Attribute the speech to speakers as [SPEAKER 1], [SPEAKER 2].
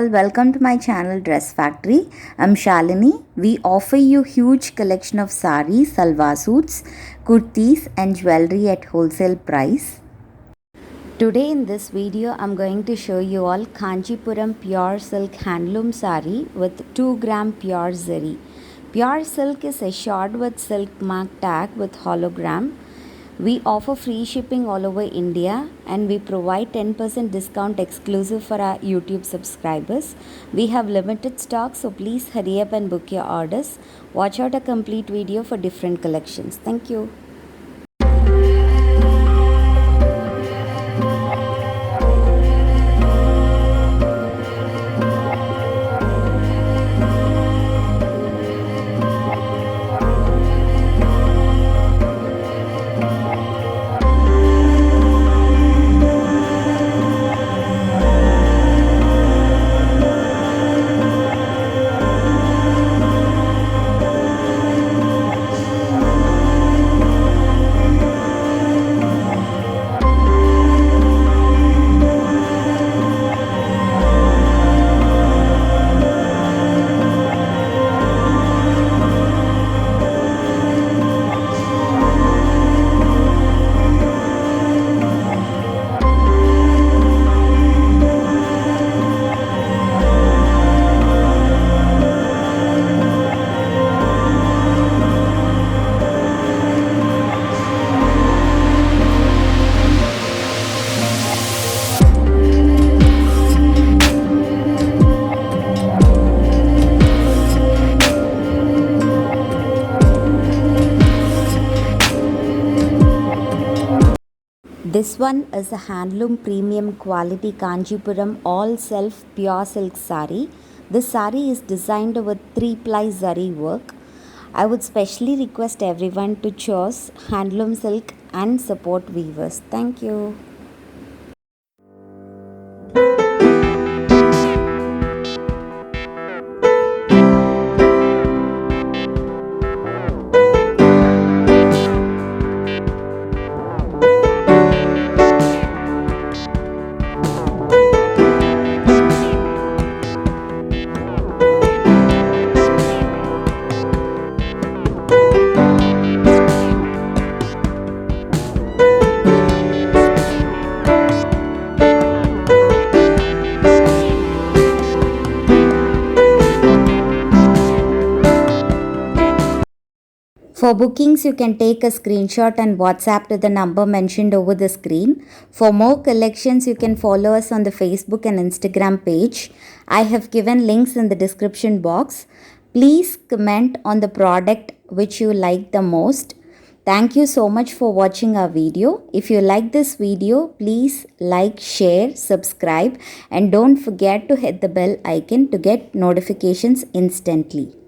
[SPEAKER 1] all, welcome to my channel Dress Factory. I'm Shalini. We offer you huge collection of sarees, salwar suits, kurtis and jewelry at wholesale price. Today in this video I'm going to show you all Kanchipuram pure silk handloom saree with 2 gram pure zari. Pure silk is assured with silk mark tag with hologram. We offer free shipping all over India and we provide 10% discount exclusive for our YouTube subscribers. We have limited stock, so please hurry up and book your orders. Watch out a complete video for different collections. Thank you. This one is a handloom premium quality Kanchipuram all self pure silk saree. This saree is designed with 3-ply zari work. I would specially request everyone to choose handloom silk and support weavers. Thank you. For bookings, you can take a screenshot and WhatsApp to the number mentioned over the screen. For more collections, you can follow us on the Facebook and Instagram page. I have given links in the description box. Please comment on the product which you like the most. Thank you so much for watching our video. If you like this video, please like, share, subscribe and don't forget to hit the bell icon to get notifications instantly.